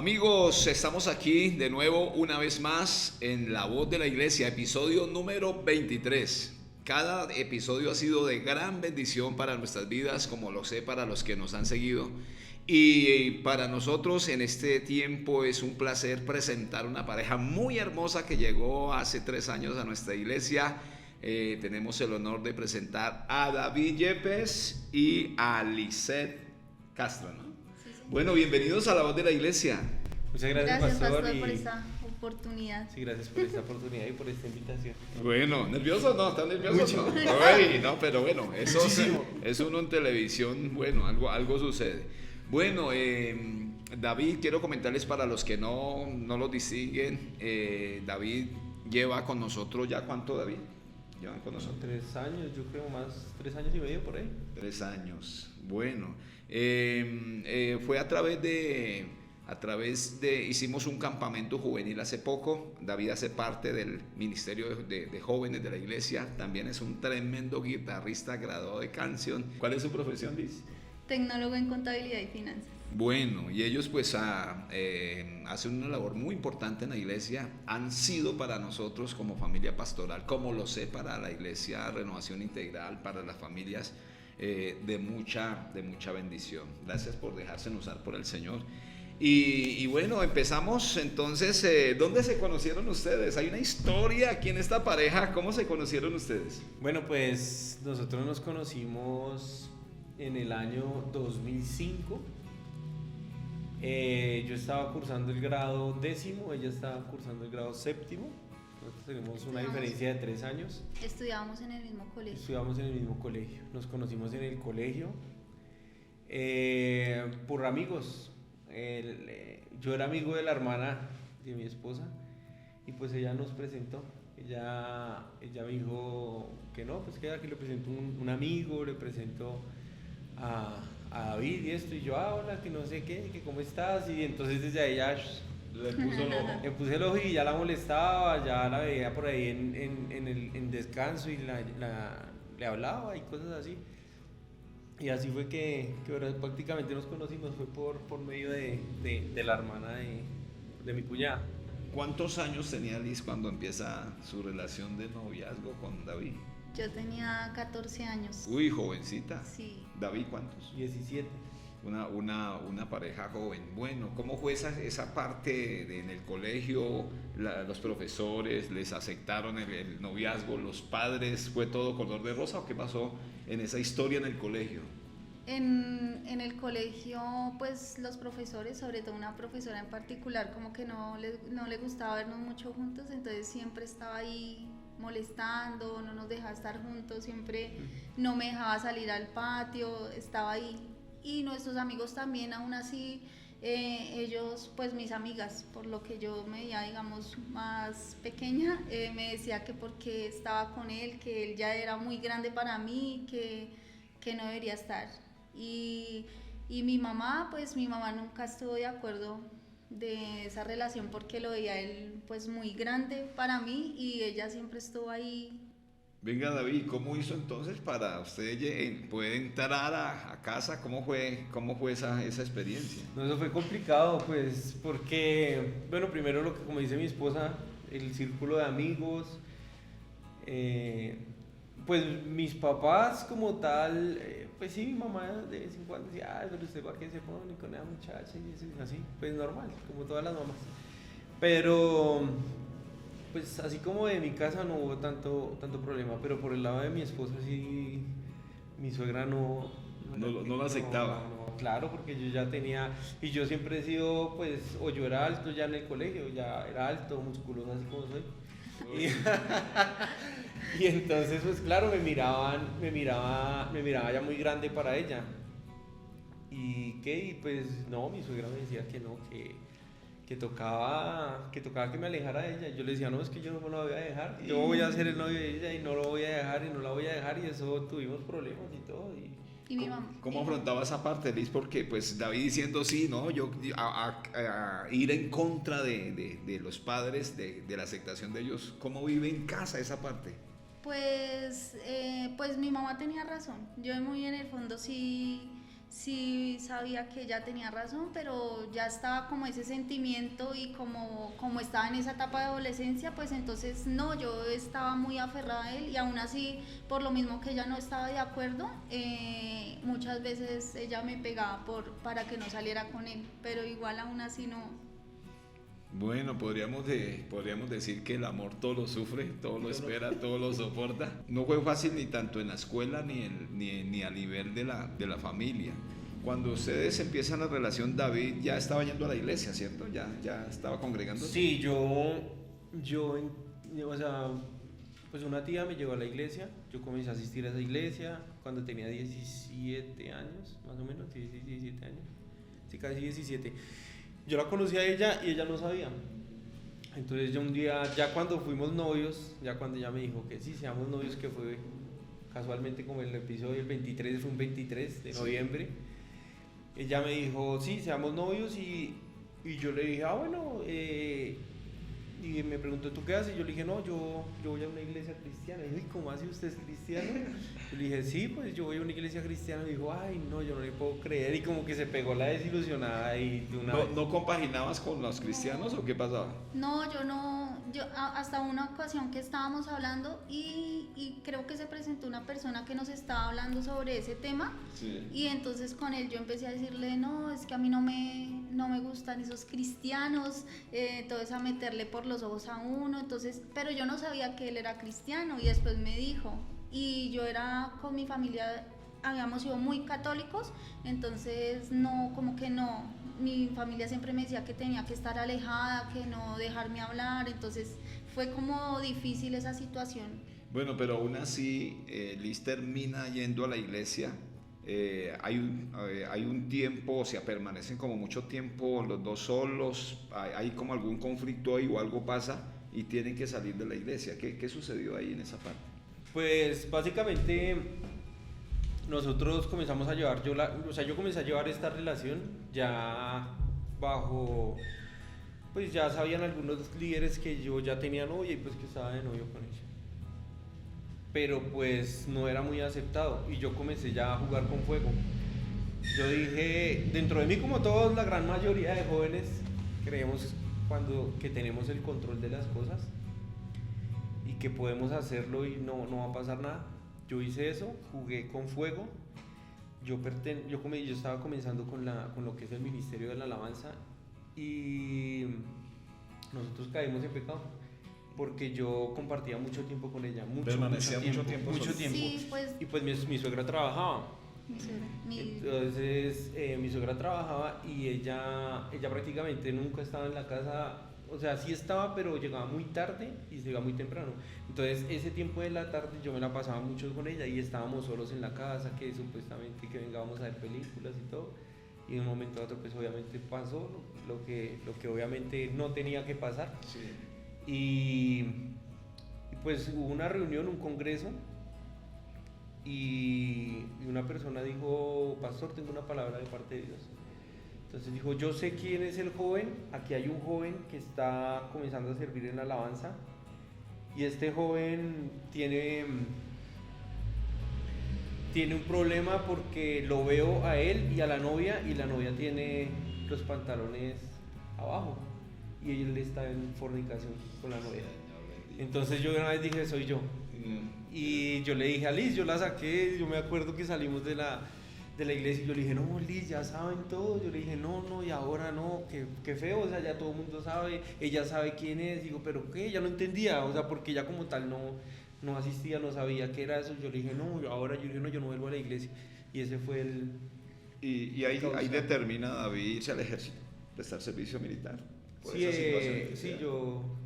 Amigos, estamos aquí de nuevo una vez más en La Voz de la Iglesia, episodio número 23. Cada episodio ha sido de gran bendición para nuestras vidas, como lo sé para los que nos han seguido. Y para nosotros en este tiempo es un placer presentar una pareja muy hermosa que llegó hace 3 años a nuestra iglesia. Tenemos el honor de presentar a David Yepes y a Lisette Castro, ¿no? Bueno, bienvenidos a La Voz de la Iglesia. Muchas gracias, Pastor, Pastor, por esta oportunidad. Sí, gracias por esta oportunidad y por esta invitación. Bueno, ¿nervioso? No, ¿están nerviosos? Mucho. No. Ay, no, pero bueno, eso Muchísimo. es uno en televisión, bueno, algo sucede. Bueno, David, quiero comentarles para los que no lo distinguen, David lleva con nosotros ya, ¿cuánto, David? Llevan con nosotros 3 años, yo creo más, 3 años y medio por ahí. 3 años. Bueno, fue a través de, hicimos un campamento juvenil hace poco. David hace parte del ministerio de jóvenes de la iglesia. También es un tremendo guitarrista graduado de canción. ¿Cuál es su profesión, Liz? Tecnólogo en contabilidad y finanzas. Bueno, y ellos pues hacen una labor muy importante en la iglesia. Han sido para nosotros como familia pastoral, como lo sé para la iglesia Renovación Integral, para las familias, de mucha bendición. Gracias por dejarse usar por el Señor. Y bueno, empezamos entonces. ¿Dónde se conocieron ustedes? Hay una historia aquí en esta pareja. ¿Cómo se conocieron ustedes? Bueno, pues nosotros nos conocimos en el año 2005. Yo estaba cursando el grado 10º, ella estaba cursando el grado 7º. Nosotros tenemos una diferencia de 3 años. Estudiábamos en el mismo colegio. Estudiamos en el mismo colegio. Nos conocimos en el colegio por amigos. Yo era amigo de la hermana de mi esposa y pues ella nos presentó. Ella me dijo que no, pues que aquí le presentó un amigo, le presentó a David y esto, y yo, hola, que no sé qué, que cómo estás, y entonces desde ahí ya Le puso el ojo. le puse el ojo y ya la molestaba, ya la veía por ahí en descanso y le hablaba y cosas así. Y así fue que ahora prácticamente nos conocimos, fue por medio de la hermana de mi cuñada. ¿Cuántos años tenía Liz cuando empieza su relación de noviazgo con David? Yo tenía 14 años. Uy, jovencita. Sí. David, ¿cuántos? 17. Una pareja joven. Bueno, ¿cómo fue esa parte en el colegio? Los profesores les aceptaron el noviazgo, los padres, ¿fue todo color de rosa o qué pasó en esa historia en el colegio? En el colegio, pues los profesores, sobre todo una profesora en particular, como que no le gustaba vernos mucho juntos, entonces siempre estaba ahí molestando, no nos dejaba estar juntos, siempre no me dejaba salir al patio, estaba ahí. Y nuestros amigos también, aún así, ellos, pues mis amigas, por lo que yo me veía, digamos, más pequeña, me decía que porque estaba con él, que él ya era muy grande para mí, que no debería estar. Y mi mamá, pues mi mamá nunca estuvo de acuerdo de esa relación porque lo veía él pues muy grande para mí y ella siempre estuvo ahí. Venga, David, ¿cómo hizo entonces para usted poder entrar a casa? ¿Cómo fue esa experiencia? No, eso fue complicado, pues, porque, bueno, primero lo que, como dice mi esposa, el círculo de amigos, pues mis papás como tal, pues sí, mi mamá de vez en cuando decía, ay, pero usted va a que se pone con esa muchacha y eso, así, pues normal, como todas las mamás. Pero, pues así como de mi casa no hubo tanto problema, pero por el lado de mi esposa sí, mi suegra no la aceptaba. No, claro, porque yo ya tenía, y yo siempre he sido, pues, o yo era alto ya en el colegio, ya era alto, musculoso, así como soy. Y entonces, pues claro, me miraba ya muy grande para ella. Y pues no, mi suegra me decía que no, que tocaba que me alejara de ella. Yo le decía, no, es que yo no me la voy a dejar, yo voy a ser el novio de ella y no lo voy a dejar y no la voy a dejar, y eso tuvimos problemas y todo. Y mi mamá. ¿Cómo afrontaba esa parte, Liz? Porque pues David diciendo sí, ¿no? Yo a ir en contra de los padres, de la aceptación de ellos. ¿Cómo vive en casa esa parte? Pues mi mamá tenía razón. Yo muy en el fondo sí sí sabía que ella tenía razón, pero ya estaba como ese sentimiento y como estaba en esa etapa de adolescencia, pues entonces no, yo estaba muy aferrada a él y aún así, por lo mismo que ella no estaba de acuerdo, muchas veces ella me pegaba para que no saliera con él, pero igual aún así no. Bueno, podríamos decir que el amor todo lo sufre, todo lo espera, todo lo soporta. No fue fácil ni tanto en la escuela ni a nivel de la familia. Cuando ustedes empiezan la relación, David ya estaba yendo a la iglesia, ¿cierto? Ya estaba congregándose. Sí, o sea, pues una tía me llevó a la iglesia, yo comencé a asistir a esa iglesia cuando tenía 17 años, más o menos, 17 años, sí, casi 17. Yo la conocí a ella y ella no sabía. Entonces yo un día, ya cuando fuimos novios, ya cuando ella me dijo que sí, seamos novios, que fue casualmente como el episodio, el 23, fue un 23 de noviembre, ella me dijo, sí, seamos novios y yo le dije, bueno, y me preguntó, ¿tú qué haces? Y yo le dije, no, yo voy a una iglesia cristiana. Y dijo, ¿y cómo así usted es cristiano? Y le dije, sí, pues yo voy a una iglesia cristiana. Y dijo, ay, no, yo no le puedo creer. Y como que se pegó la desilusionada y de una vez. ¿No compaginabas con los cristianos o qué pasaba? No, yo no, hasta una ocasión que estábamos hablando y creo que se presentó una persona que nos estaba hablando sobre ese tema, Sí. y entonces con él yo empecé a decirle, no, es que a mí no me gustan esos cristianos, entonces a meterle por los ojos a uno, entonces, pero yo no sabía que él era cristiano y después me dijo, y yo era con mi familia, habíamos sido muy católicos, entonces no, como que no, mi familia siempre me decía que tenía que estar alejada, que no dejarme hablar, entonces fue como difícil esa situación. Bueno, pero aún así, Liz termina yendo a la iglesia. Hay un tiempo, o sea, permanecen como mucho tiempo los dos solos, hay como algún conflicto ahí o algo pasa y tienen que salir de la iglesia. ¿Qué sucedió ahí en esa parte? Pues básicamente nosotros comenzamos a llevar, yo comencé a llevar esta relación ya bajo, pues ya sabían algunos líderes que yo ya tenía novia y pues que estaba de novio con ella. Pero pues no era muy aceptado y yo comencé ya a jugar con fuego. Yo dije, dentro de mí como todos, la gran mayoría de jóvenes creemos que tenemos el control de las cosas y que podemos hacerlo y no va a pasar nada. Yo hice eso, jugué con fuego. Yo estaba comenzando con lo que es el ministerio de la alabanza y nosotros caímos en pecado porque yo compartía mucho tiempo con ella, Permanecía mucho tiempo. Sí, pues, y pues mi suegra trabajaba. Entonces mi suegra trabajaba y ella prácticamente nunca estaba en la casa. O sea, sí estaba, pero llegaba muy tarde y se iba muy temprano. Entonces, ese tiempo de la tarde yo me la pasaba mucho con ella y estábamos solos en la casa, que supuestamente que vengábamos a ver películas y todo. Y de un momento a otro, pues obviamente pasó lo que obviamente no tenía que pasar. Sí. Y pues hubo una reunión, un congreso, y una persona dijo, pastor, tengo una palabra de parte de Dios. Entonces dijo, yo sé quién es el joven, aquí hay un joven que está comenzando a servir en la alabanza y este joven tiene un problema porque lo veo a él y a la novia y la novia tiene los pantalones abajo y él está en fornicación con la novia. Entonces yo una vez dije, soy yo. Y yo le dije a Liz, yo la saqué, yo me acuerdo que salimos de la iglesia y yo le dije, no, Liz, ya saben todo. Yo le dije, no, y ahora no, qué feo, o sea, ya todo el mundo sabe, ella sabe quién es. Digo, pero ¿qué? Ella no entendía, o sea, porque ella como tal no asistía, no sabía qué era eso. Yo le dije, no, yo no vuelvo a la iglesia. Y ese fue el... Y ahí determina David irse al ejército, prestar servicio militar. Sí, yo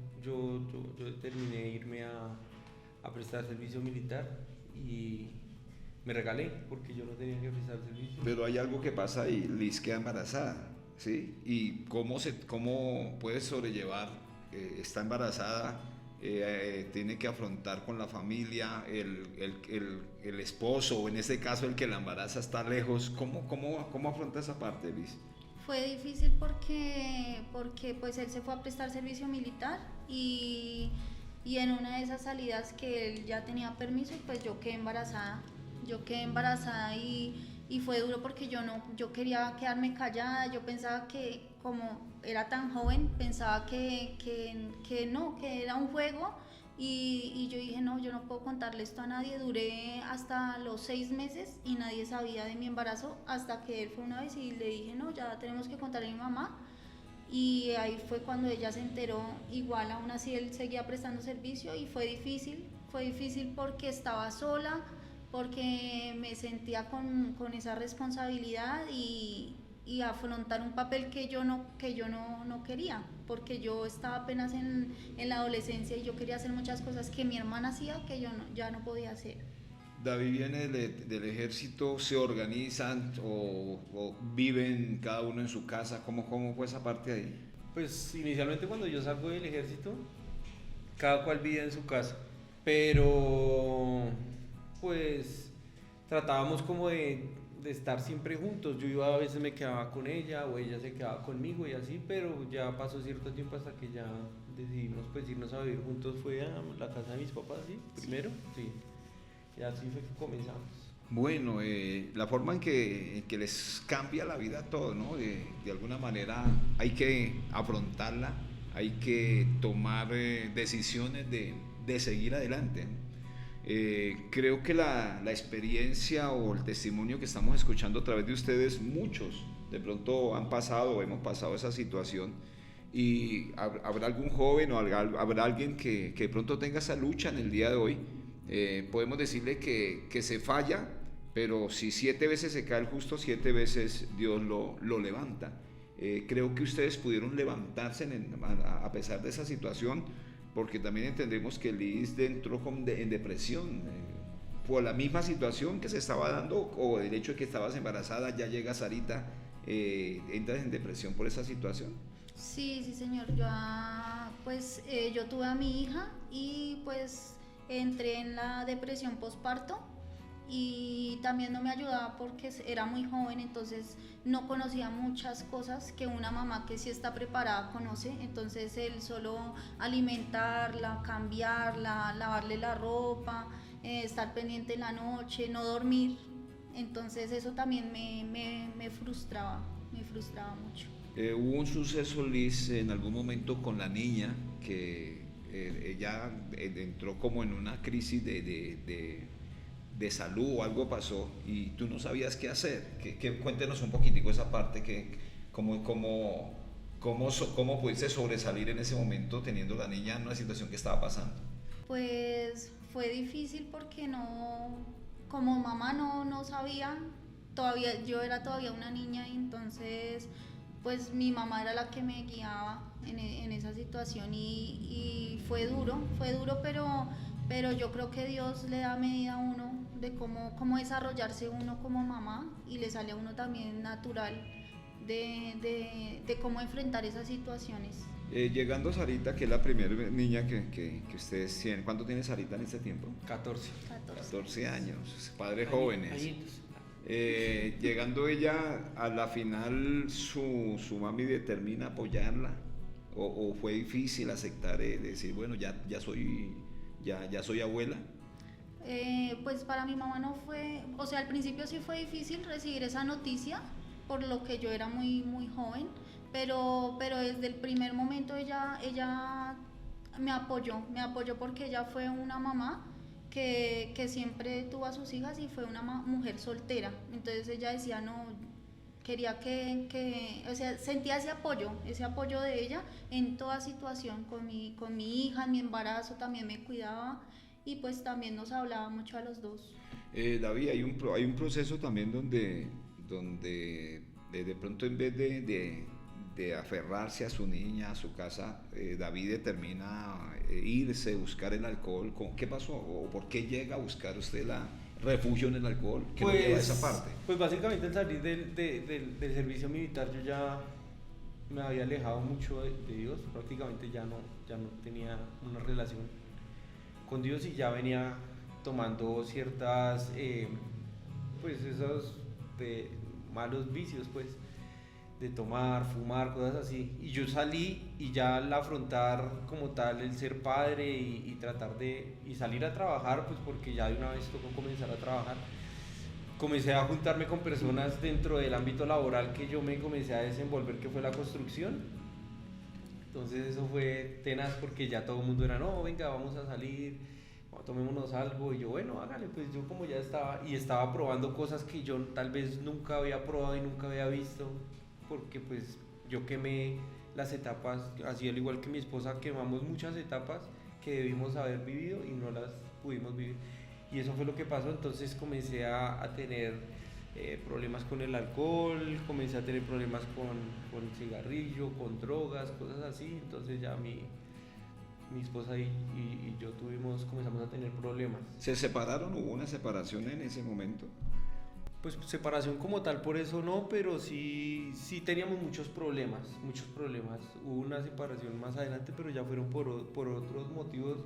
determiné irme a prestar servicio militar y me regalé porque yo no tenía que prestar servicio. Pero hay algo que pasa ahí, Liz queda embarazada, ¿sí? ¿Y cómo puede sobrellevar? Está embarazada, tiene que afrontar con la familia, el esposo, o en este caso el que la embaraza está lejos. ¿Cómo afronta esa parte, Liz? fue difícil porque pues él se fue a prestar servicio militar y en una de esas salidas que él ya tenía permiso, pues yo quedé embarazada y fue duro porque yo quería quedarme callada, yo pensaba que como era tan joven, pensaba que no, que era un juego y yo dije no, yo no puedo contarle esto a nadie, duré hasta los 6 meses y nadie sabía de mi embarazo hasta que él fue una vez y le dije no, ya tenemos que contarle a mi mamá. Y ahí fue cuando ella se enteró, igual aún así él seguía prestando servicio y fue difícil porque estaba sola, porque me sentía con esa responsabilidad y afrontar un papel que yo no quería, porque yo estaba apenas en la adolescencia y yo quería hacer muchas cosas que mi hermana hacía que yo ya no podía hacer. David viene del ejército, ¿se organizan o viven cada uno en su casa? ¿Cómo fue esa parte ahí? Pues inicialmente cuando yo salgo del ejército, cada cual vivía en su casa, pero pues tratábamos como de estar siempre juntos. Yo iba, a veces me quedaba con ella o ella se quedaba conmigo y así, pero ya pasó cierto tiempo hasta que ya decidimos pues irnos a vivir juntos. Fue a la casa de mis papás, ¿sí? Primero, sí. Y así fue que comenzamos. Bueno, la forma en que les cambia la vida a todos, ¿no? De alguna manera hay que afrontarla, hay que tomar decisiones de seguir adelante. Creo que la experiencia o el testimonio que estamos escuchando a través de ustedes, muchos de pronto han pasado o hemos pasado esa situación y habrá algún joven o habrá alguien que de pronto tenga esa lucha en el día de hoy. Podemos decirle que se falla, pero si 7 veces se cae el justo, 7 veces Dios lo levanta. Creo que ustedes pudieron levantarse a pesar de esa situación, porque también entendemos que Liz entró en depresión por la misma situación que se estaba dando, o el hecho de que estabas embarazada, ya llega Sarita, entras en depresión por esa situación. Sí, señor, yo tuve a mi hija y pues entré en la depresión postparto y también no me ayudaba porque era muy joven, entonces no conocía muchas cosas que una mamá que sí está preparada conoce. Entonces el solo alimentarla, cambiarla, lavarle la ropa, estar pendiente en la noche, no dormir, entonces eso también me frustraba mucho. Hubo un suceso, Liz, en algún momento con la niña que ella entró como en una crisis de salud o algo pasó y tú no sabías qué hacer. Cuéntenos un poquitico esa parte, cómo pudiste sobresalir en ese momento teniendo la niña en una situación que estaba pasando. Pues fue difícil porque como mamá no sabía, yo era todavía una niña y entonces pues mi mamá era la que me guiaba en esa situación y fue duro, pero yo creo que Dios le da medida a uno de cómo desarrollarse uno como mamá y le sale a uno también natural de cómo enfrentar esas situaciones. Llegando a Sarita, que es la primera niña que ustedes tienen, ¿cuánto tiene Sarita en este tiempo? 14 años, padres jóvenes. Llegando ella a la final, su mami determina apoyarla o fue difícil aceptar, decir bueno ya soy abuela. Pues para mi mamá no fue, o sea, al principio sí fue difícil recibir esa noticia por lo que yo era muy joven, pero desde el primer momento ella me apoyó porque ella fue una mamá que siempre tuvo a sus hijas y fue una mujer soltera. Entonces ella decía, no, quería o sea, sentía ese apoyo de ella en toda situación, con mi hija, en mi embarazo también me cuidaba y pues también nos hablaba mucho a los dos. David, hay un proceso también donde de pronto en vez de aferrarse a su niña, a su casa, David determina irse, buscar el alcohol. ¿Qué pasó? ¿O por qué llega a buscar usted refugio en el alcohol? ¿Qué lo lleva a esa parte? Pues básicamente al salir del servicio militar yo ya me había alejado mucho de Dios, prácticamente ya no tenía una relación con Dios y ya venía tomando ciertas, pues esos malos vicios, pues, de tomar, fumar, cosas así. Y yo salí y ya al afrontar como tal el ser padre y tratar y salir a trabajar, pues porque ya de una vez tocó comenzar a trabajar, comencé a juntarme con personas dentro del ámbito laboral que yo me comencé a desenvolver, que fue la construcción. Entonces eso fue tenaz porque ya todo el mundo era, no, venga, vamos a salir, tomémonos algo. Y yo, bueno, hágale, pues yo como ya estaba probando cosas que yo tal vez nunca había probado y nunca había visto, porque pues yo quemé las etapas, así al igual que mi esposa, quemamos muchas etapas que debimos haber vivido y no las pudimos vivir. Y eso fue lo que pasó. Entonces comencé a tener problemas con el alcohol, comencé a tener problemas con cigarrillo, con drogas, cosas así. Entonces ya mi esposa y yo comenzamos a tener problemas. ¿Se separaron? ¿Hubo una separación en ese momento? Pues separación como tal, por eso no, pero sí teníamos muchos problemas. Hubo una separación más adelante, pero ya fueron por otros motivos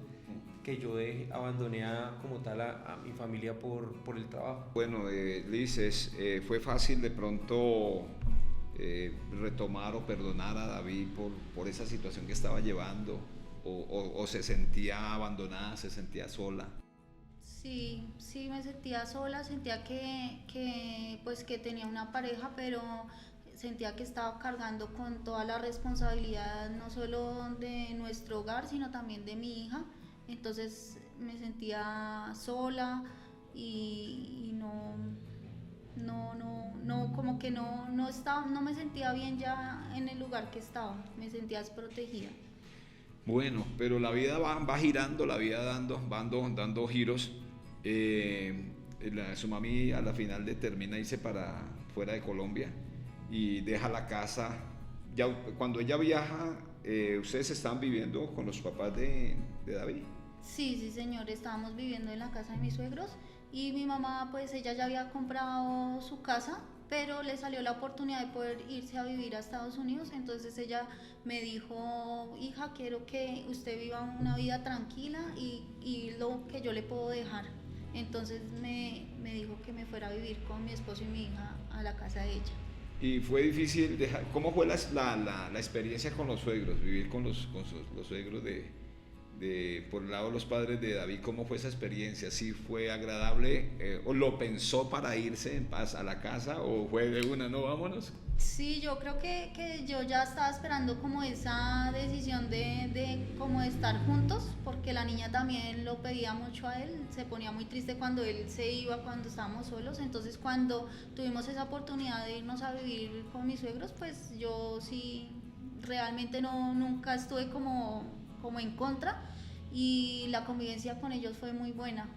que yo abandoné como tal a mi familia por el trabajo. Bueno, Liz, ¿fue fácil de pronto retomar o perdonar a David por esa situación que estaba llevando? ¿O se sentía abandonada, se sentía sola? Sí, me sentía sola, sentía pues que tenía una pareja, pero sentía que estaba cargando con toda la responsabilidad, no solo de nuestro hogar, sino también de mi hija. Entonces me sentía sola y como que no me sentía bien ya en el lugar que estaba, me sentía desprotegida. Bueno, pero la vida va girando, la vida dando giros. Su mami a la final determina irse para fuera de Colombia y deja la casa. Ya, cuando ella viaja, ¿ustedes estaban viviendo con los papás de David? Sí, señor, estábamos viviendo en la casa de mis suegros y mi mamá, pues ella ya había comprado su casa, pero le salió la oportunidad de poder irse a vivir a Estados Unidos. Entonces ella me dijo, hija, quiero que usted viva una vida tranquila y lo que yo le puedo dejar. Entonces me dijo que me fuera a vivir con mi esposo y mi hija a la casa de ella. Y fue difícil dejar. ¿Cómo fue la experiencia con los suegros? Vivir con los suegros por el lado de los padres de David. ¿Cómo fue esa experiencia? ¿Sí fue agradable? ¿O lo pensó para irse en paz a la casa? ¿O fue de una, no, vámonos? Sí, yo creo que yo ya estaba esperando como esa decisión como de estar juntos, porque la niña también lo pedía mucho a él, se ponía muy triste cuando él se iba, cuando estábamos solos. Entonces cuando tuvimos esa oportunidad de irnos a vivir con mis suegros, pues yo sí, realmente nunca estuve como en contra, y la convivencia con ellos fue muy buena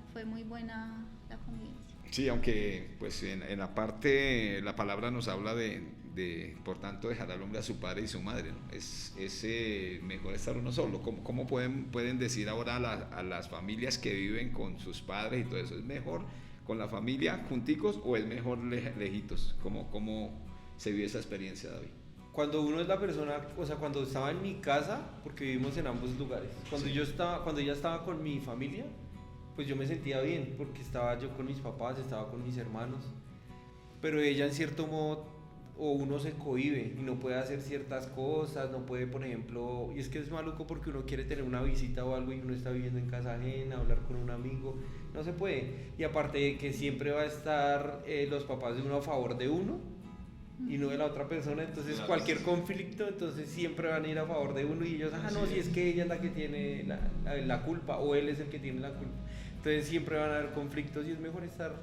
la convivencia. Sí, aunque pues en la parte, la palabra nos habla por tanto, dejar al hombre a su padre y su madre, ¿no? Es mejor estar uno solo. ¿Cómo pueden decir ahora a las familias que viven con sus padres y todo eso? ¿Es mejor con la familia junticos o es mejor lejitos? ¿Cómo se vive esa experiencia, David? Cuando uno es la persona, o sea, cuando estaba en mi casa, porque vivimos en ambos lugares, cuando ella estaba con mi familia, pues yo me sentía bien, porque estaba yo con mis papás, estaba con mis hermanos, pero ella en cierto modo, o uno se cohíbe y no puede hacer ciertas cosas, no puede, por ejemplo, y es que es maluco porque uno quiere tener una visita o algo y uno está viviendo en casa ajena, hablar con un amigo, no se puede. Y aparte de que siempre va a estar los papás de uno a favor de uno y no de la otra persona, entonces cualquier conflicto, entonces siempre van a ir a favor de uno y ellos, no, si es que ella es la que tiene la culpa o él es el que tiene la culpa. Entonces siempre van a haber conflictos y es mejor estar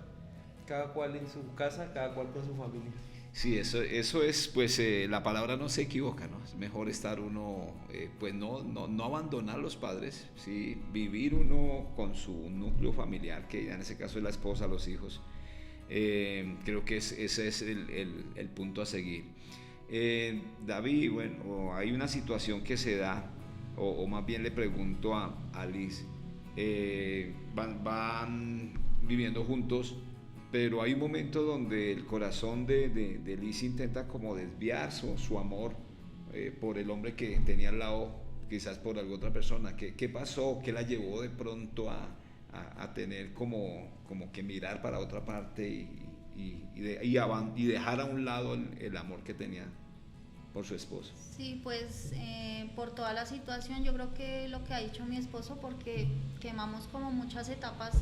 cada cual en su casa, cada cual con su familia. Sí, eso es, pues la palabra no se equivoca, ¿no? Es mejor estar uno, pues no abandonar a los padres, ¿sí? Vivir uno con su núcleo familiar, que ya en ese caso es la esposa, los hijos. Creo que ese es el punto a seguir. David, bueno, hay una situación que se da, o más bien le pregunto a Liz, van viviendo juntos, pero hay un momento donde el corazón de Liz intenta como desviar su amor por el hombre que tenía al lado, quizás por alguna otra persona. ¿Qué pasó? ¿Qué la llevó de pronto a tener como que mirar para otra parte y dejar a un lado el amor que tenía por su esposo? Sí, pues por toda la situación, yo creo que lo que ha dicho mi esposo, porque quemamos como muchas etapas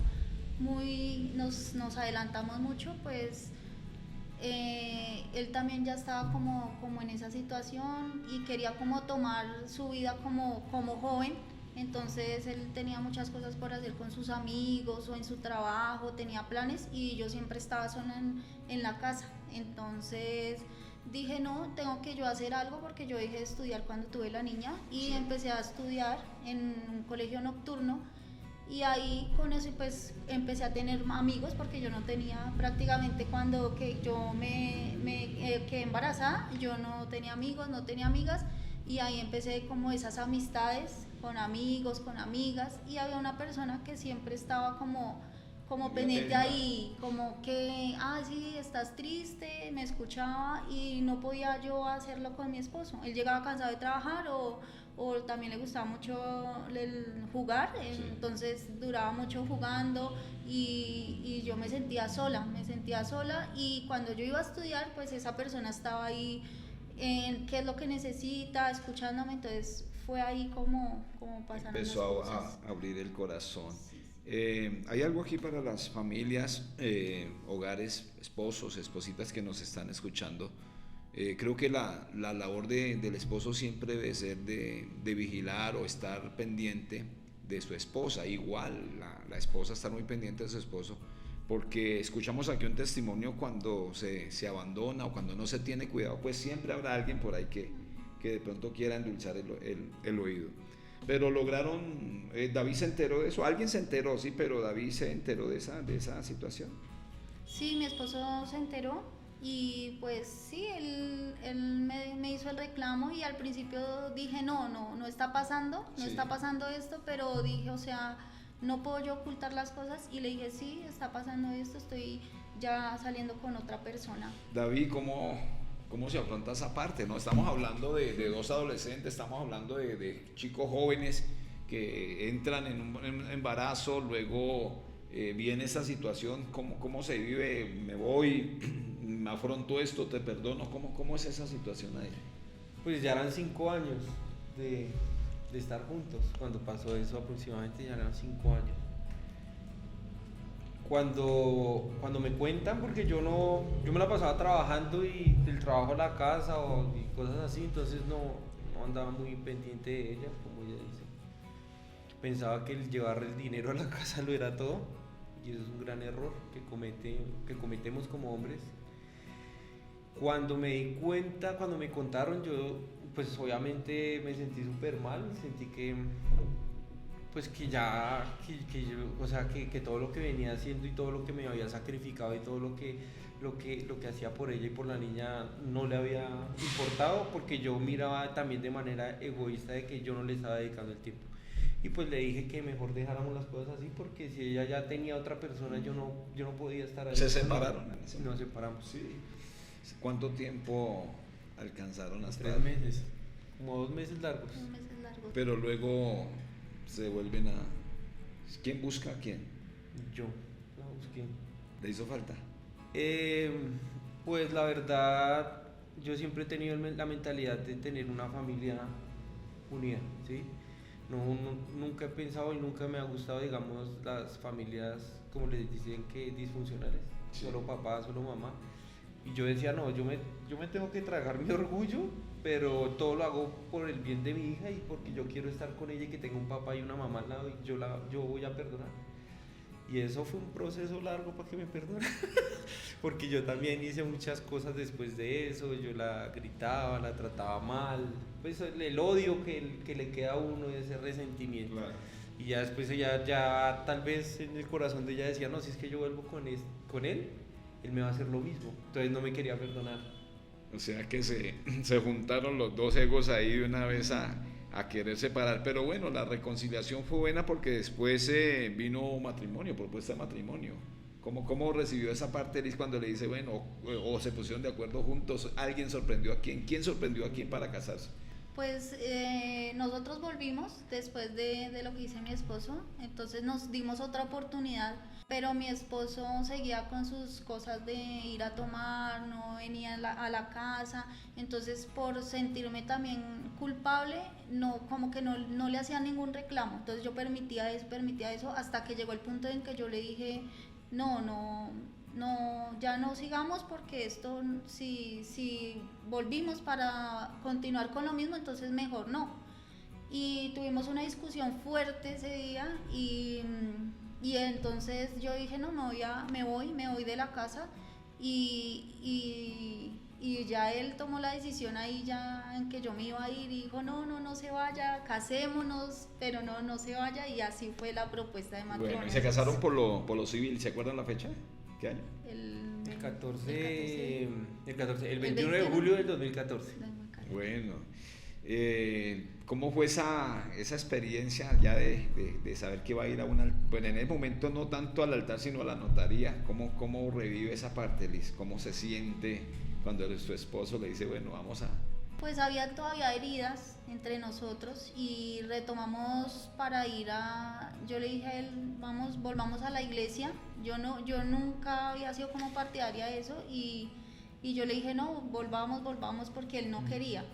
nos adelantamos mucho, pues él también ya estaba como en esa situación y quería como tomar su vida como joven. Entonces él tenía muchas cosas por hacer con sus amigos o en su trabajo, tenía planes y yo siempre estaba sola en la casa. Entonces dije, no, tengo que yo hacer algo porque yo dejé de estudiar cuando tuve la niña y empecé a estudiar en un colegio nocturno. Y ahí con eso pues empecé a tener amigos porque yo no tenía prácticamente cuando que yo me quedé embarazada, yo no tenía amigos, no tenía amigas y ahí empecé como esas amistades con amigos, con amigas y había una persona que siempre estaba como pendiente ahí, como que, sí, estás triste, me escuchaba y no podía yo hacerlo con mi esposo. Él llegaba cansado de trabajar o también le gustaba mucho el jugar, entonces duraba mucho jugando y yo me sentía sola y cuando yo iba a estudiar, pues esa persona estaba ahí en qué es lo que necesita, escuchándome, entonces fue ahí como pasaron Empezó las cosas. a abrir el corazón. Hay algo aquí para las familias, hogares, esposos, espositas que nos están escuchando. Creo que la labor del esposo siempre debe ser de vigilar o estar pendiente de su esposa. Igual la esposa estar muy pendiente de su esposo, porque escuchamos aquí un testimonio cuando se abandona o cuando no se tiene cuidado, pues siempre habrá alguien por ahí que de pronto quiera endulzar el oído. Pero lograron, David se enteró de eso, alguien se enteró, sí, pero David se enteró de esa situación. Sí, mi esposo se enteró y pues sí, él me hizo el reclamo y al principio dije no está pasando, no está pasando esto, pero dije, o sea, no puedo yo ocultar las cosas y le dije, sí, está pasando esto, estoy ya saliendo con otra persona. David, ¿cómo se afronta esa parte? ¿No? Estamos hablando de dos adolescentes, estamos hablando de chicos jóvenes que entran en un embarazo, luego viene esa situación, ¿cómo se vive? ¿Me voy? ¿Me afronto esto? ¿Te perdono? ¿Cómo es esa situación ahí? Pues ya eran 5 años de estar juntos. Cuando pasó eso aproximadamente ya eran 5 años. Cuando me cuentan, porque yo me la pasaba trabajando y del trabajo a la casa y cosas así, entonces no andaba muy pendiente de ella, como ella dice. Pensaba que el llevar el dinero a la casa lo era todo y eso es un gran error que cometemos como hombres. Cuando me di cuenta, cuando me contaron, yo pues obviamente me sentí súper mal, sentí que pues que ya, que yo, o sea, que todo lo que venía haciendo y todo lo que me había sacrificado y todo lo que hacía por ella y por la niña no le había importado, porque yo miraba también de manera egoísta de que yo no le estaba dedicando el tiempo. Y pues le dije que mejor dejáramos las cosas así, porque si ella ya tenía otra persona, yo no podía estar ahí. ¿Se separaron? Nos separamos. Sí. ¿Cuánto tiempo alcanzaron a estar? 3 meses, como 2 meses largos. 2 meses largos. Pero luego se vuelven a... ¿Quién busca a quién? Yo la busqué. ¿Le hizo falta? Pues la verdad, yo siempre he tenido la mentalidad de tener una familia unida, ¿sí? Nunca he pensado y nunca me ha gustado, digamos, las familias, como les dicen, que disfuncionales, sí. Solo papá, solo mamá. Y yo decía, no, yo me tengo que tragar mi orgullo, pero todo lo hago por el bien de mi hija y porque yo quiero estar con ella y que tenga un papá y una mamá al lado y yo voy a perdonar. Y eso fue un proceso largo para que me perdone, porque yo también hice muchas cosas después de eso, yo la gritaba, la trataba mal, pues el odio que le queda a uno, ese resentimiento. Claro. Y ya después ella ya tal vez en el corazón de ella decía, no, si es que yo vuelvo con él me va a hacer lo mismo, entonces no me quería perdonar. O sea que se juntaron los dos egos ahí de una vez a querer separar, pero bueno, la reconciliación fue buena porque después vino matrimonio, propuesta de matrimonio. ¿Cómo recibió esa parte Liz cuando le dice, bueno, o se pusieron de acuerdo juntos? ¿Alguien sorprendió a quién? ¿Quién sorprendió a quién para casarse? Pues nosotros volvimos después de lo que dice mi esposo, entonces nos dimos otra oportunidad, pero mi esposo seguía con sus cosas de ir a tomar, no venía a la casa, entonces por sentirme también culpable, no, como que no le hacía ningún reclamo, entonces yo permitía eso, hasta que llegó el punto en que yo le dije, no, ya no sigamos porque esto, si volvimos para continuar con lo mismo, entonces mejor no. Y tuvimos una discusión fuerte ese día y entonces yo dije, no, me voy de la casa y ya él tomó la decisión ahí ya en que yo me iba a ir y dijo, no se vaya, casémonos, pero no se vaya, y así fue la propuesta de matrimonio. Bueno, y se casaron por lo civil, ¿se acuerdan la fecha? ¿Qué año? El 21 de julio del 2014. Bueno, ¿cómo fue esa experiencia ya de saber que va a ir a bueno, en ese momento no tanto al altar sino a la notaría? ¿Cómo revive esa parte, Liz? ¿Cómo se siente cuando su esposo le dice, bueno, vamos a...? Pues había todavía heridas entre nosotros y retomamos para ir yo le dije a él, volvamos a la iglesia. Yo nunca había sido como partidaria de eso y yo le dije, no, volvamos porque él no quería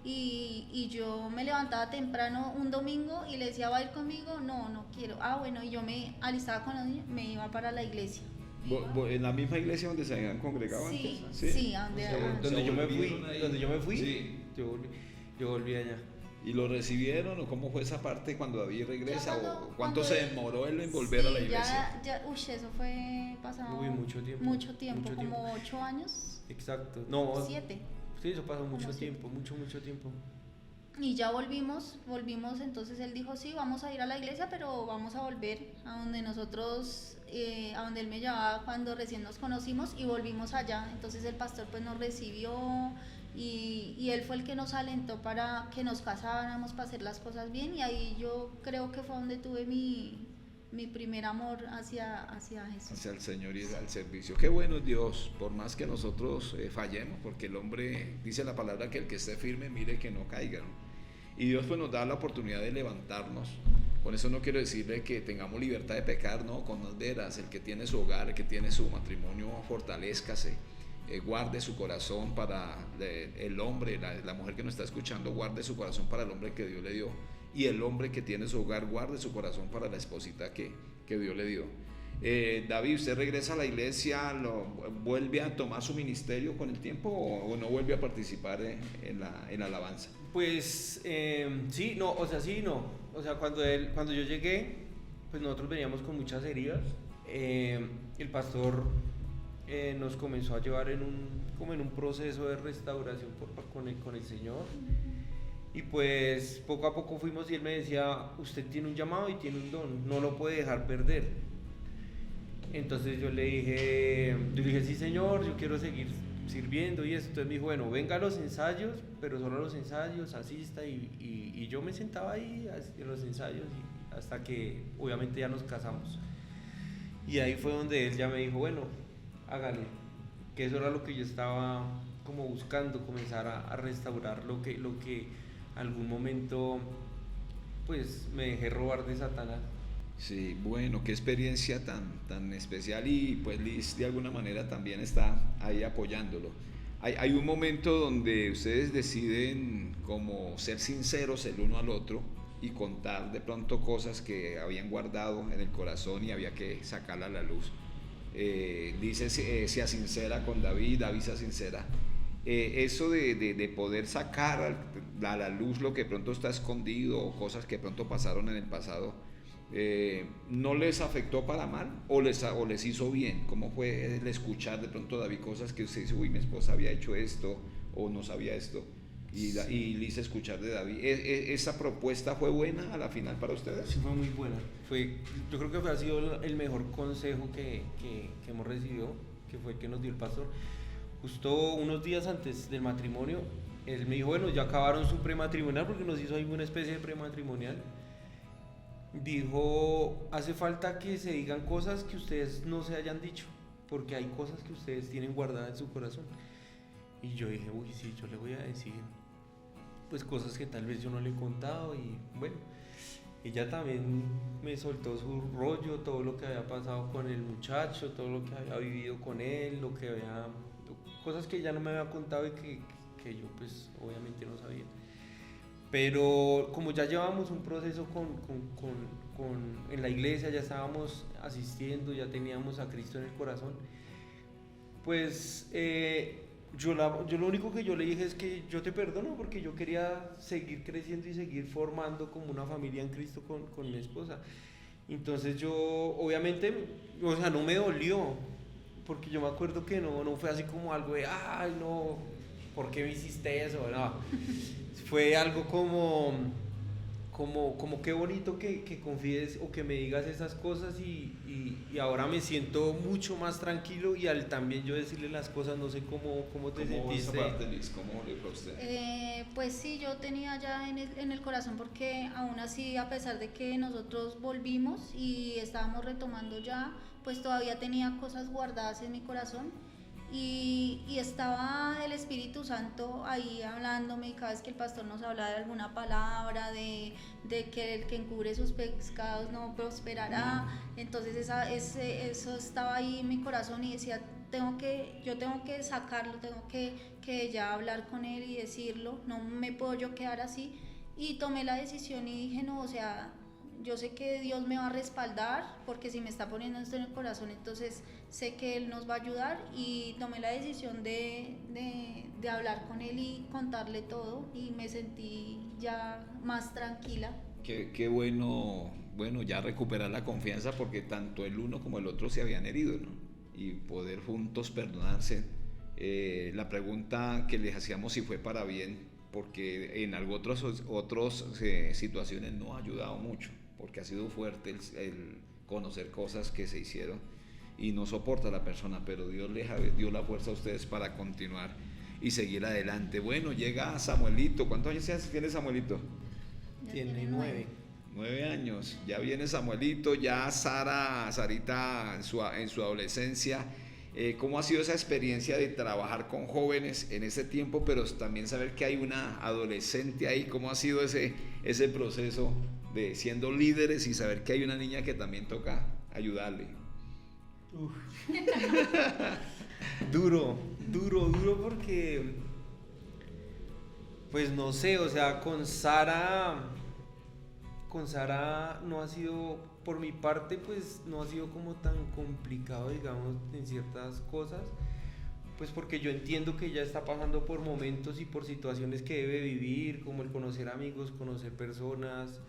y yo me levantaba temprano un domingo y le decía, ¿va a ir conmigo? No quiero. Bueno, y yo me alistaba con los niños, me iba para la iglesia. ¿En la misma iglesia donde se habían congregado antes? Sí, sí, donde yo me fui, sí. yo volví allá. ¿Y lo recibieron o cómo fue esa parte cuando David regresa? ¿Cuánto se demoró él en volver sí, a la iglesia? Eso fue pasado mucho tiempo. Mucho tiempo, como 8 años. Exacto. 7. Sí, eso pasó mucho tiempo. Y ya volvimos, entonces él dijo, sí, vamos a ir a la iglesia, pero vamos a volver a donde nosotros, a donde él me llevaba cuando recién nos conocimos, y volvimos allá. Entonces el pastor pues nos recibió y él fue el que nos alentó para que nos casáramos, para hacer las cosas bien, y ahí yo creo que fue donde tuve mi primer amor hacia Jesús. Hacia el Señor y al servicio. Qué bueno es Dios, por más que nosotros fallemos, porque el hombre, dice la palabra, que el que esté firme mire que no caiga, ¿no? Y Dios pues nos da la oportunidad de levantarnos. Con eso no quiero decirle que tengamos libertad de pecar, no, con las veras. El que tiene su hogar, el que tiene su matrimonio, fortalézcase, guarde su corazón para el hombre, la mujer que nos está escuchando, guarde su corazón para el hombre que Dios le dio. Y el hombre que tiene su hogar, guarde su corazón para la esposita que Dios le dio. David, ¿usted regresa a la iglesia, vuelve a tomar su ministerio con el tiempo o no vuelve a participar en la alabanza? Pues sí, no. O sea, cuando yo llegué, pues nosotros veníamos con muchas heridas. El pastor nos comenzó a llevar como en un proceso de restauración con el Señor. Y pues poco a poco fuimos y él me decía, usted tiene un llamado y tiene un don, no lo puede dejar perder. Entonces yo le dije, sí señor, yo quiero seguir sirviendo y eso. Entonces me dijo, bueno, venga a los ensayos, pero solo a los ensayos, asista, y yo me sentaba ahí en los ensayos hasta que obviamente ya nos casamos. Y ahí fue donde él ya me dijo, bueno, hágale, que eso era lo que yo estaba como buscando, comenzar a restaurar lo que algún momento pues me dejé robar de Satanás. Sí, bueno, qué experiencia tan especial, y pues Liz de alguna manera también está ahí apoyándolo. Hay un momento donde ustedes deciden como ser sinceros el uno al otro y contar de pronto cosas que habían guardado en el corazón y había que sacarla a la luz. Liz se sincera con David se sincera. Eso de poder sacar a la luz lo que pronto está escondido o cosas que pronto pasaron en el pasado, ¿no les afectó para mal o les hizo bien? ¿Cómo fue el escuchar de pronto, David, cosas que usted dice, uy, mi esposa había hecho esto o no sabía esto? Y Liz escuchar de David, ¿esa propuesta fue buena a la final para ustedes? Sí, fue muy buena. Yo creo que ha sido el mejor consejo que hemos recibido, que fue el que nos dio el pastor. Justo unos días antes del matrimonio, él me dijo, bueno, ya acabaron su prematrimonial, porque nos hizo ahí una especie de prematrimonial. Dijo, hace falta que se digan cosas que ustedes no se hayan dicho, porque hay cosas que ustedes tienen guardadas en su corazón. Y yo dije, uy, sí, yo le voy a decir. pues cosas que tal vez yo no le he contado y bueno, ella también me soltó su rollo, todo lo que había pasado con el muchacho, todo lo que había vivido con él, cosas que ella no me había contado y que yo pues obviamente no sabía. Pero como ya llevábamos un proceso en la iglesia, ya estábamos asistiendo, ya teníamos a Cristo en el corazón, pues yo lo único que yo le dije es que yo te perdono porque yo quería seguir creciendo y seguir formando como una familia en Cristo con mi esposa. Entonces yo, obviamente, o sea, no me dolió, porque yo me acuerdo que no fue así como algo de, ay, no, ¿por qué me hiciste eso? No, fue algo como qué bonito que confíes o que me digas esas cosas y ahora me siento mucho más tranquilo y al también yo decirle las cosas, no sé cómo te sentiste. ¿Cómo esa parte, Liz? ¿Cómo le fue a usted? Pues sí, yo tenía ya en el corazón porque aún así, a pesar de que nosotros volvimos y estábamos retomando ya, pues todavía tenía cosas guardadas en mi corazón. Y estaba el Espíritu Santo ahí hablándome y cada vez que el pastor nos hablaba de alguna palabra, de que el que encubre sus pecados no prosperará, entonces eso estaba ahí en mi corazón y decía, yo tengo que sacarlo, tengo que ya hablar con él y decirlo, no me puedo yo quedar así, y tomé la decisión y dije, no, o sea, yo sé que Dios me va a respaldar porque si me está poniendo esto en el corazón, entonces sé que Él nos va a ayudar y tomé la decisión de hablar con Él y contarle todo y me sentí ya más tranquila. Qué bueno, ya recuperar la confianza porque tanto el uno como el otro se habían herido, ¿no? Y poder juntos perdonarse. La pregunta que les hacíamos si fue para bien, porque en otras situaciones no ha ayudado mucho, porque ha sido fuerte el conocer cosas que se hicieron y no soporta a la persona, pero Dios les dio la fuerza a ustedes para continuar y seguir adelante. Bueno, llega Samuelito. ¿Cuántos años tiene Samuelito? Tiene 9. 9 años. Ya viene Samuelito, ya Sarita en su adolescencia. ¿Cómo ha sido esa experiencia de trabajar con jóvenes en ese tiempo, pero también saber que hay una adolescente ahí? ¿Cómo ha sido ese proceso de siendo líderes y saber que hay una niña que también toca ayudarle? Duro porque, pues no sé, o sea, con Sara no ha sido, por mi parte, pues no ha sido como tan complicado, digamos, en ciertas cosas, pues porque yo entiendo que ella está pasando por momentos y por situaciones que debe vivir, como el conocer amigos, conocer personas,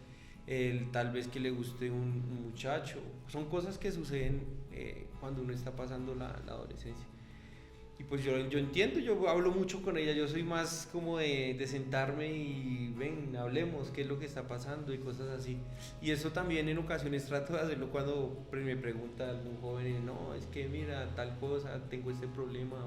el tal vez que le guste un muchacho, son cosas que suceden cuando uno está pasando la adolescencia. Y pues yo entiendo, yo hablo mucho con ella, yo soy más como de sentarme y ven, hablemos, qué es lo que está pasando y cosas así. Y eso también en ocasiones trato de hacerlo cuando me pregunta algún joven, no, es que mira, tal cosa, tengo este problema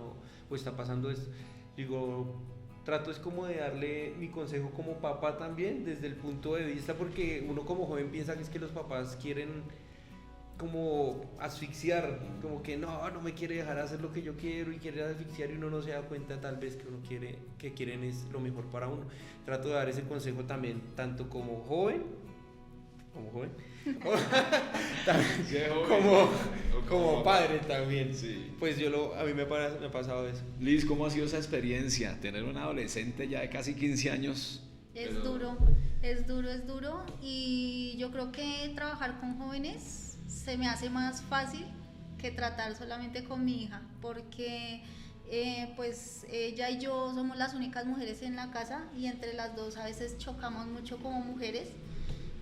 o está pasando esto. Digo, trato es como de darle mi consejo como papá también, desde el punto de vista, porque uno como joven piensa que es que los papás quieren como asfixiar, como que no me quiere dejar hacer lo que yo quiero y quiere asfixiar y uno no se da cuenta tal vez que quieren es lo mejor para uno. Trato de dar ese consejo también, tanto como joven, como padre también. Sí. Pues a mí me ha pasado eso. Liz, ¿cómo ha sido esa experiencia? Tener un adolescente ya de casi 15 años. Es duro y yo creo que trabajar con jóvenes se me hace más fácil que tratar solamente con mi hija, porque pues ella y yo somos las únicas mujeres en la casa y entre las dos a veces chocamos mucho como mujeres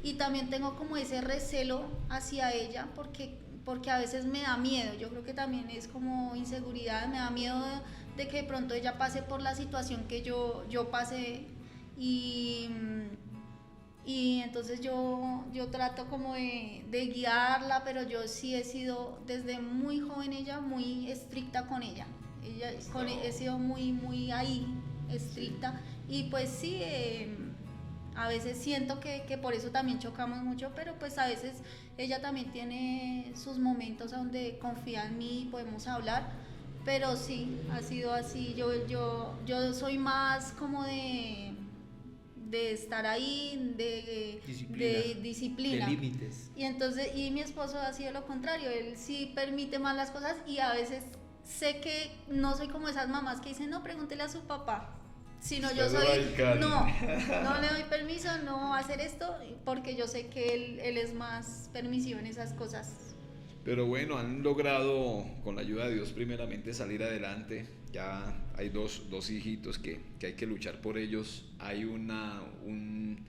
y también tengo como ese recelo hacia ella porque a veces me da miedo, yo creo que también es como inseguridad, me da miedo de que de pronto ella pase por la situación que yo pasé y entonces yo trato como de guiarla, pero yo sí he sido desde muy joven ella muy estricta con ella. He sido muy ahí, estricta. Y pues sí, a veces siento que por eso también chocamos mucho, pero pues a veces ella también tiene sus momentos donde confía en mí y podemos hablar. Pero sí, ha sido así. Yo soy más como de estar ahí, de disciplina. De límites. Y entonces, y mi esposo ha sido lo contrario, él sí permite más las cosas y a veces sé que no soy como esas mamás que dicen, no, pregúntele a su papá. Sino yo soy, no le doy permiso, no hacer esto, porque yo sé que él es más permisivo en esas cosas. Pero bueno, han logrado, con la ayuda de Dios primeramente, salir adelante. Ya hay dos hijitos que hay que luchar por ellos. Hay un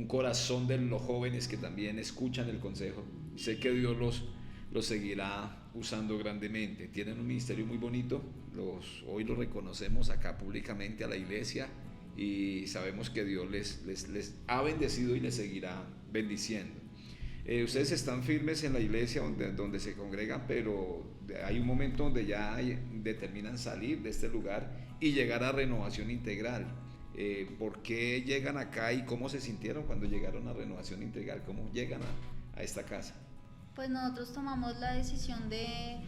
corazón de los jóvenes que también escuchan el consejo. Sé que Dios los seguirá usando grandemente. Tienen un ministerio muy bonito. Hoy lo reconocemos acá públicamente a la iglesia y sabemos que Dios les ha bendecido y les seguirá bendiciendo. Ustedes están firmes en la iglesia donde se congregan, pero hay un momento donde ya determinan salir de este lugar y llegar a Renovación Integral. ¿Por qué llegan acá y cómo se sintieron cuando llegaron a Renovación Integral? ¿Cómo llegan a esta casa? Pues nosotros tomamos la decisión de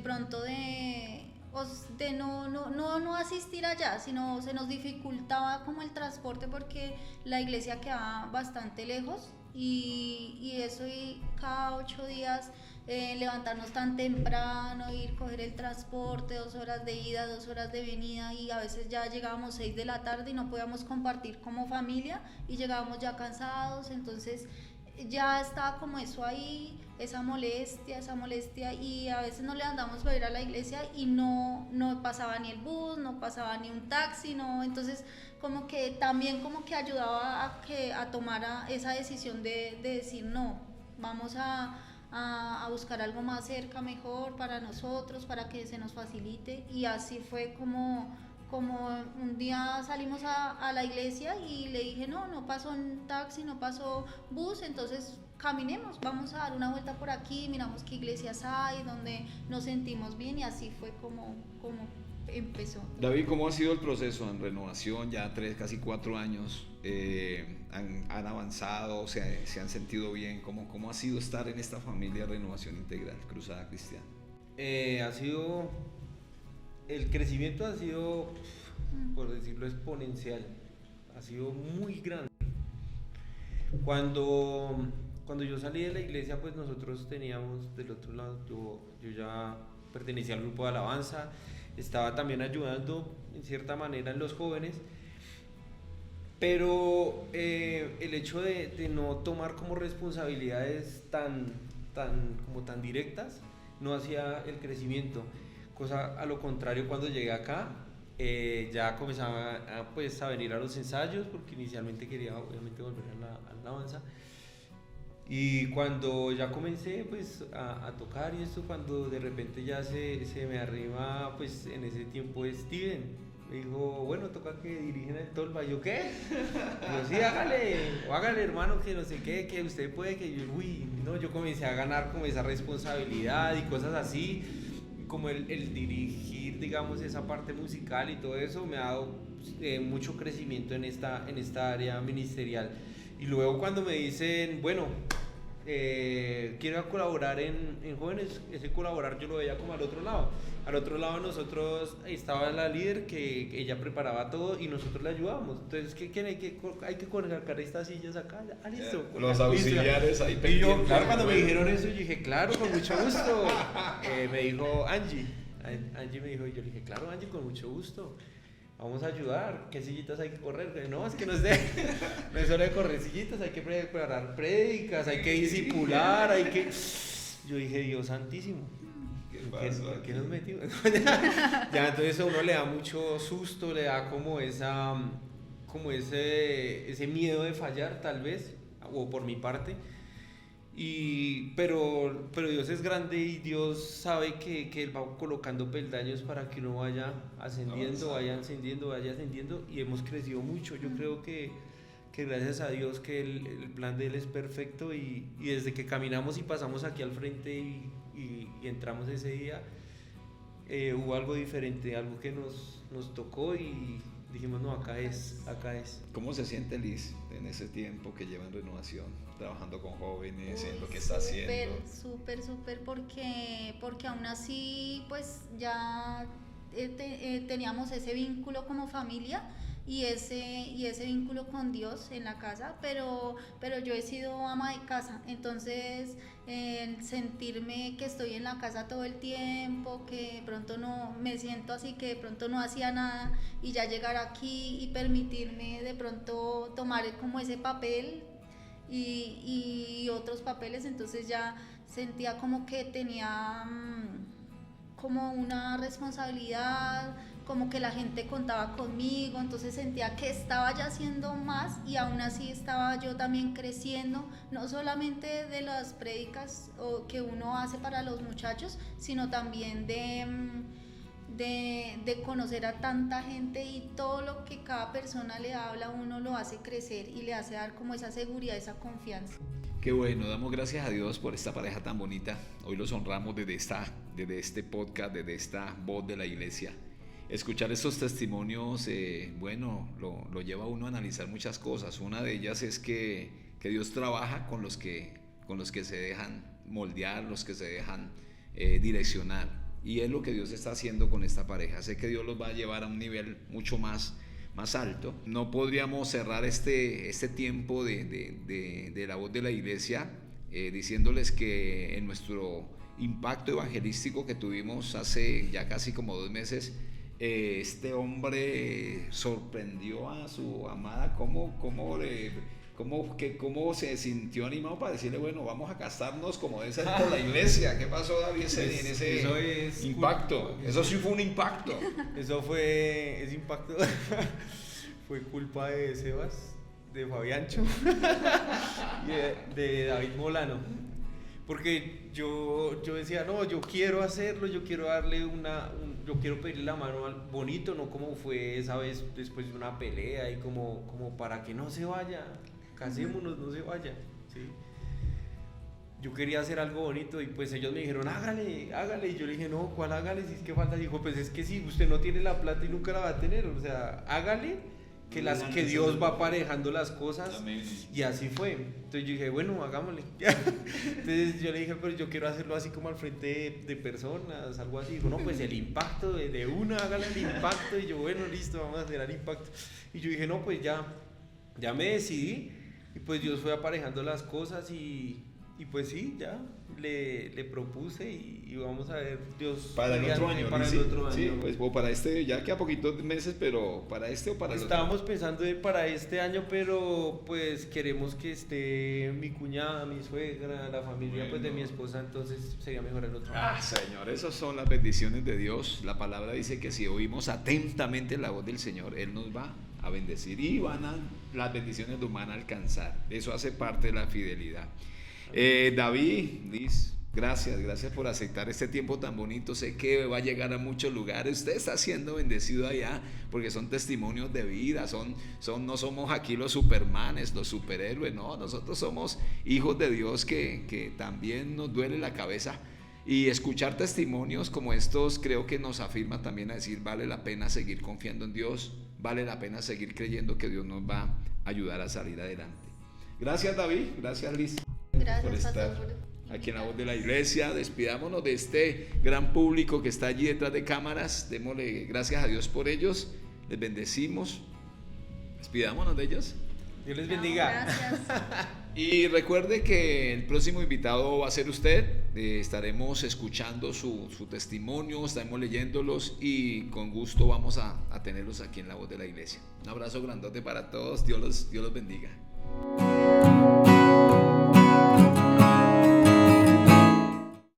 pronto de no asistir allá, sino se nos dificultaba como el transporte porque la iglesia quedaba bastante lejos y eso, y cada 8 días levantarnos tan temprano, coger el transporte, 2 horas de ida, 2 horas de venida, y a veces ya llegábamos 6 de la tarde y no podíamos compartir como familia y llegábamos ya cansados. Entonces ya estaba como eso ahí, esa molestia, y a veces nos levantamos para ir a la iglesia y no pasaba ni el bus, no pasaba ni un taxi, entonces como que también como que ayudaba a tomar esa decisión de decir no, vamos a buscar algo más cerca, mejor para nosotros, para que se nos facilite. Y así fue como un día salimos a la iglesia y le dije, no pasó un taxi, no pasó bus, entonces caminemos, vamos a dar una vuelta por aquí, miramos qué iglesias hay, donde nos sentimos bien, y así fue como empezó. David, ¿cómo ha sido el proceso en Renovación? Ya 3, casi 4 años, han avanzado, se han sentido bien. ¿Cómo ha sido estar en esta familia Renovación Integral, Cruzada Cristiana? El crecimiento ha sido, por decirlo, exponencial, ha sido muy grande. Cuando yo salí de la iglesia, pues nosotros teníamos del otro lado, yo ya pertenecía al grupo de alabanza, estaba también ayudando en cierta manera en los jóvenes, pero el hecho de no tomar como responsabilidades tan directas no hacía el crecimiento. Cosa a lo contrario, cuando llegué acá, ya comenzaba a venir a los ensayos, porque inicialmente quería obviamente volver a la alabanza. Y cuando ya comencé pues a tocar y esto, cuando de repente ya se me arriba, pues en ese tiempo Steven me dijo, bueno, toca que dirigen el tolva. Y yo, ¿qué? Yo, sí, hágale hermano, que no sé qué, que usted puede, que yo comencé a ganar como esa responsabilidad y cosas así, como el dirigir, digamos, esa parte musical y todo eso me ha dado mucho crecimiento en esta área ministerial. Y luego cuando me dicen, bueno, quiero colaborar en Jóvenes, ese colaborar yo lo veía como al otro lado. Al otro lado nosotros estaba la líder que ella preparaba todo y nosotros le ayudábamos. Entonces, hay que colocar estas sillas acá. Listo. Los auxiliares ahí pendientes. Y yo, claro, cuando me dijeron eso, yo dije, claro, con mucho gusto. Me dijo Angie me dijo, y yo le dije, claro, Angie, con mucho gusto. Vamos a ayudar. ¿Qué sillitas hay que correr? No, es que no es hora de correr sillitas, hay que preparar prédicas, hay que discipular, Yo dije, Dios santísimo, ¿en qué nos metimos? Ya, entonces a uno le da mucho susto, le da como ese miedo de fallar, tal vez, o por mi parte. Pero Dios es grande y Dios sabe que Él va colocando peldaños para que uno vaya ascendiendo, vaya ascendiendo, y hemos crecido mucho. Yo creo que gracias a Dios que el plan de Él es perfecto, y desde que caminamos y pasamos aquí al frente y entramos ese día, hubo algo diferente, algo que nos tocó y dijimos, no, acá es. ¿Cómo se siente Liz en ese tiempo que lleva en Renovación, trabajando con jóvenes, en lo que está haciendo? Súper, porque aún así pues ya teníamos ese vínculo como familia, y ese vínculo con Dios en la casa, pero yo he sido ama de casa, entonces el sentirme que estoy en la casa todo el tiempo, que de pronto no me siento así, que de pronto no hacía nada y ya llegar aquí y permitirme de pronto tomar como ese papel y otros papeles, entonces ya sentía como que tenía como una responsabilidad, como que la gente contaba conmigo, entonces sentía que estaba ya haciendo más y aún así estaba yo también creciendo, no solamente de las prédicas que uno hace para los muchachos, sino también de conocer a tanta gente, y todo lo que cada persona le habla a uno lo hace crecer y le hace dar como esa seguridad, esa confianza. Qué bueno, damos gracias a Dios por esta pareja tan bonita. Hoy los honramos desde este podcast, desde esta voz de la iglesia. Escuchar estos testimonios, bueno, lo lleva a uno a analizar muchas cosas. Una de ellas es que Dios trabaja con los que se dejan moldear, los que se dejan direccionar. Y es lo que Dios está haciendo con esta pareja. Sé que Dios los va a llevar a un nivel mucho más alto. No podríamos cerrar este tiempo de la voz de la iglesia diciéndoles que en nuestro impacto evangelístico que tuvimos hace ya casi como 2 meses, este hombre sorprendió a su amada, cómo se sintió animado para decirle, bueno, vamos a casarnos como debe ser por la iglesia. ¿Qué pasó, David, en ese impacto? Eso sí fue un impacto. Ese impacto fue culpa de Sebas, de Fabiancho y de David Molano. Porque yo decía, no, yo quiero hacerlo, yo quiero darle yo quiero pedirle la mano al bonito, no como fue esa vez después de una pelea y como para que no se vaya, casémonos, no se vaya, ¿sí? Yo quería hacer algo bonito y pues ellos me dijeron, hágale, y yo le dije, no, ¿cuál hágale? Si es que falta. Dijo, pues es que si usted no tiene la plata y nunca la va a tener, o sea, hágale, que Dios va aparejando las cosas. Amén. Y así fue. Entonces yo dije, bueno, hagámosle. Entonces yo le dije, pero yo quiero hacerlo así como al frente de personas, algo así. Dijo, no, pues el impacto de una, hágale el impacto. Y yo, bueno, listo, vamos a hacer el impacto. Y yo dije, no, pues ya me decidí. Y pues Dios fue aparejando las cosas y pues sí, ya le propuse y vamos a ver, Dios para el otro año. Para el otro año. Sí, pues o para este, ya queda poquitos meses, pero para este o para el otro. Estábamos pensando para este año, pero pues queremos que esté mi cuñada, mi suegra, la familia pues de mi esposa, entonces sería mejor el otro año. Señor, esas son las bendiciones de Dios. La palabra dice que si oímos atentamente la voz del Señor, Él nos va a bendecir y las bendiciones nos van a alcanzar. Eso hace parte de la fidelidad. David, Liz, gracias por aceptar este tiempo tan bonito. Sé que va a llegar a muchos lugares. Usted está siendo bendecido allá porque son testimonios de vida. No somos aquí los supermanes, los superhéroes. No, nosotros somos hijos de Dios que también nos duele la cabeza. Y escuchar testimonios como estos creo que nos afirma también a decir, vale la pena seguir confiando en Dios, vale la pena seguir creyendo que Dios nos va a ayudar a salir adelante. Gracias, David, gracias, Liz. Gracias por estar aquí en la voz de la iglesia. Despidámonos de este gran público que está allí detrás de cámaras. Démosle gracias a Dios por ellos. Les bendecimos. Despidámonos de ellos. Dios les bendiga. Gracias. Y recuerde que el próximo invitado va a ser usted. Estaremos escuchando su testimonio, estaremos leyéndolos y con gusto vamos a tenerlos aquí en la voz de la iglesia. Un abrazo grandote para todos. Dios los bendiga.